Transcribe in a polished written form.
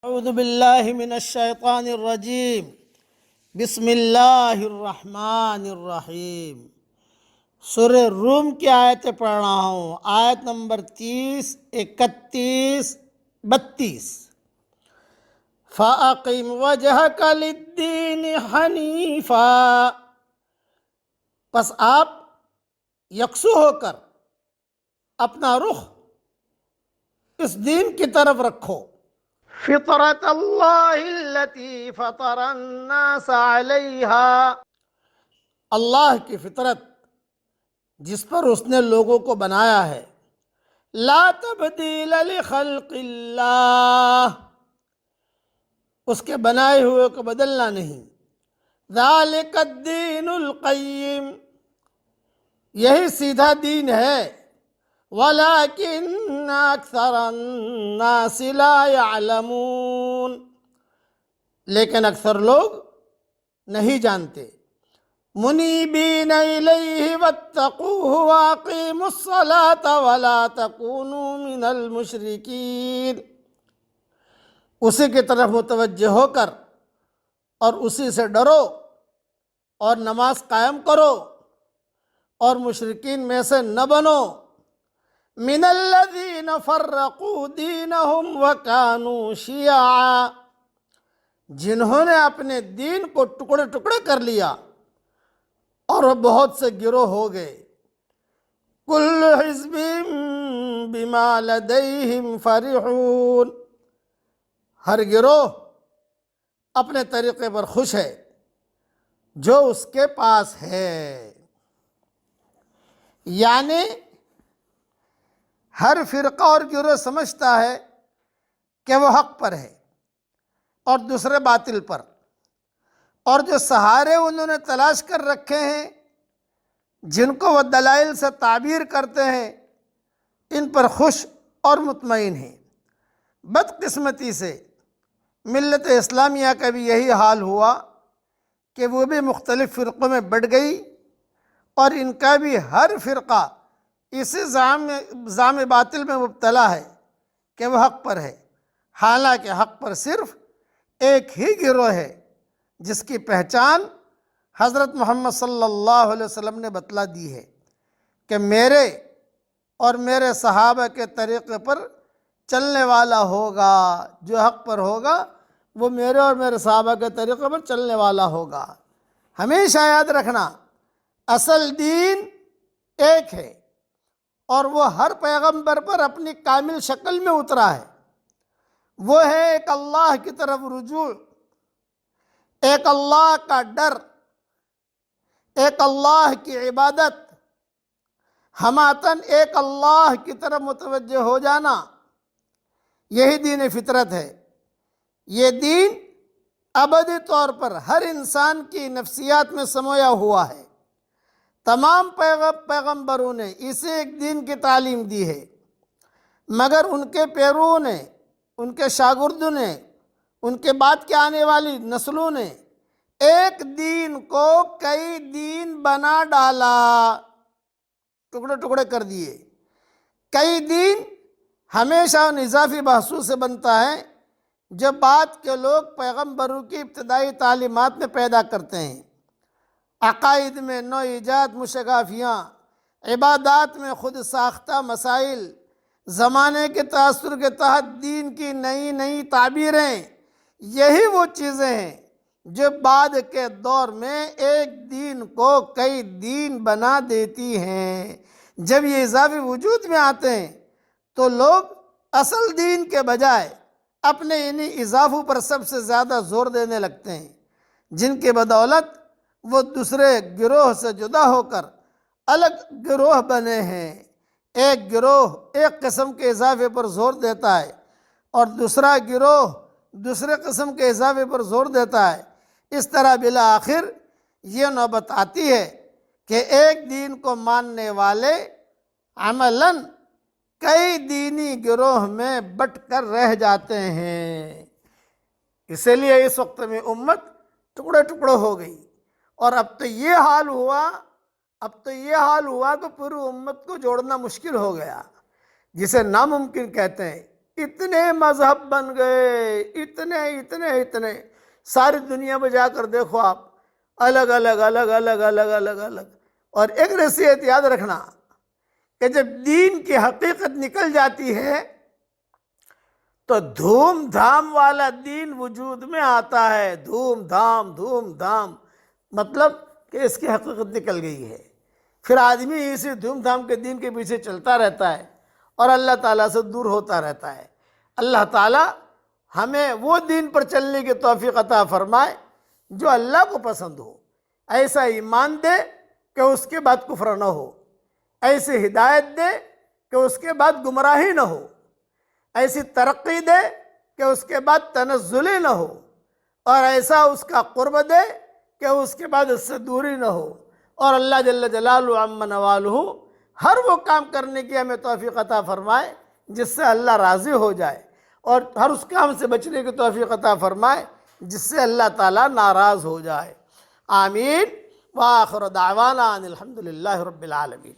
اعوذ باللہ من الشیطان الرجیم بسم اللہ الرحمن الرحیم۔ سورہ روم کی آیتیں پڑھ رہا ہوں، آیت نمبر 30، 31، 32۔ فَأَقِمْ وَجْهَكَ لِلدِّينِ حَنِيفًا، پس آپ یکسو ہو کر اپنا رخ اس دین کی طرف رکھو۔ فطرت اللہ التي فطر الناس علیہا، اللہ کی فطرت جس پر اس نے لوگوں کو بنایا ہے۔ لا تبدیل لخلق اللہ، اس کے بنائے ہوئے کو بدلنا نہیں۔ ذالک الدین القیم، یہی سیدھا دین ہے۔ وَلَكِنَّ أَكْثَرَ النَّاسِ لَا يَعْلَمُونَ، لیکن اکثر لوگ نہیں جانتے۔ مُنِيبِينَ إِلَيْهِ وَاتَّقُوهُ وَأَقِيمُوا الصَّلَاةَ وَلَا تَكُونُوا مِنَ الْمُشْرِكِينَ، اسی کی طرف متوجہ ہو کر اور اسی سے ڈرو اور نماز قائم کرو اور مشرکین میں سے نہ بنو۔ من الذین فرقوا دینہم وکانوا شیعا، جنہوں نے اپنے دین کو ٹکڑے ٹکڑے کر لیا اور وہ بہت سے گروہ ہو گئے۔ کل حزب بما لدیہم فرحون، ہر گروہ اپنے طریقے پر خوش ہے جو اس کے پاس ہے۔ یعنی ہر فرقہ اور گروہ سمجھتا ہے کہ وہ حق پر ہے اور دوسرے باطل پر، اور جو سہارے انہوں نے تلاش کر رکھے ہیں جن کو وہ دلائل سے تعبیر کرتے ہیں، ان پر خوش اور مطمئن ہیں۔ بدقسمتی سے ملت اسلامیہ کا بھی یہی حال ہوا کہ وہ بھی مختلف فرقوں میں بٹ گئی، اور ان کا بھی ہر فرقہ اسی زعم باطل میں مبتلا ہے کہ وہ حق پر ہے، حالانکہ حق پر صرف ایک ہی گروہ ہے جس کی پہچان حضرت محمد صلی اللہ علیہ وسلم نے بتلا دی ہے کہ میرے اور میرے صحابہ کے طریقے پر چلنے والا ہوگا، جو حق پر ہوگا وہ میرے اور میرے صحابہ کے طریقے پر چلنے والا ہوگا۔ ہمیشہ یاد رکھنا، اصل دین ایک ہے اور وہ ہر پیغمبر پر اپنی کامل شکل میں اترا ہے۔ وہ ہے ایک اللہ کی طرف رجوع، ایک اللہ کا ڈر، ایک اللہ کی عبادت، ہماتن ایک اللہ کی طرف متوجہ ہو جانا، یہی دین فطرت ہے۔ یہ دین ابدی طور پر ہر انسان کی نفسیات میں سمویا ہوا ہے۔ تمام پیغمبروں نے اسی ایک دین کی تعلیم دی ہے، مگر ان کے پیروؤں نے، ان کے شاگردوں نے، ان کے بعد کے آنے والی نسلوں نے ایک دین کو کئی دین بنا ڈالا، ٹکڑے ٹکڑے کر دیے۔ کئی دین ہمیشہ ان اضافی بحثوں سے بنتا ہے جو بعد کے لوگ پیغمبروں کی ابتدائی تعلیمات میں پیدا کرتے ہیں۔ عقائد میں نو ایجاد مشگافیاں، عبادات میں خود ساختہ مسائل، زمانے کے تاثر کے تحت دین کی نئی نئی تعبیریں، یہی وہ چیزیں ہیں جو بعد کے دور میں ایک دین کو کئی دین بنا دیتی ہیں۔ جب یہ اضافی وجود میں آتے ہیں تو لوگ اصل دین کے بجائے اپنے انہی اضافوں پر سب سے زیادہ زور دینے لگتے ہیں، جن کی بدولت وہ دوسرے گروہ سے جدا ہو کر الگ گروہ بنے ہیں۔ ایک گروہ ایک قسم کے اضافے پر زور دیتا ہے اور دوسرا گروہ دوسرے قسم کے اضافے پر زور دیتا ہے۔ اس طرح بالآخر یہ نوبت آتی ہے کہ ایک دین کو ماننے والے عملاً کئی دینی گروہ میں بٹ کر رہ جاتے ہیں۔ اسی لیے اس وقت میں امت ٹکڑے ٹکڑے ہو گئی، اور اب تو یہ حال ہوا کہ پوری امت کو جوڑنا مشکل ہو گیا، جسے ناممکن کہتے ہیں۔ اتنے مذہب بن گئے، اتنے ساری دنیا میں جا کر دیکھو آپ، الگ الگ۔ اور ایک نصیحت یاد رکھنا کہ جب دین کی حقیقت نکل جاتی ہے تو دھوم دھام والا دین وجود میں آتا ہے، دھوم دھام، مطلب کہ اس کی حقیقت نکل گئی ہے۔ پھر آدمی اسی دھوم دھام کے دین کے پیچھے چلتا رہتا ہے اور اللہ تعالیٰ سے دور ہوتا رہتا ہے۔ اللہ تعالیٰ ہمیں وہ دین پر چلنے کی توفیق عطا فرمائے جو اللہ کو پسند ہو، ایسا ایمان دے کہ اس کے بعد کفر نہ ہو، ایسی ہدایت دے کہ اس کے بعد گمراہی نہ ہو، ایسی ترقی دے کہ اس کے بعد تنزلی نہ ہو، اور ایسا اس کا قرب دے کہ اس کے بعد اس سے دوری نہ ہو۔ اور اللہ جل جلالہ عم نوالہ ہر وہ کام کرنے کی ہمیں توفیق عطا فرمائے جس سے اللہ راضی ہو جائے، اور ہر اس کام سے بچنے کی توفیق عطا فرمائے جس سے اللہ تعالیٰ ناراض ہو جائے۔ آمین۔ وآخر دعوانا ان الحمد للہ رب العالمین۔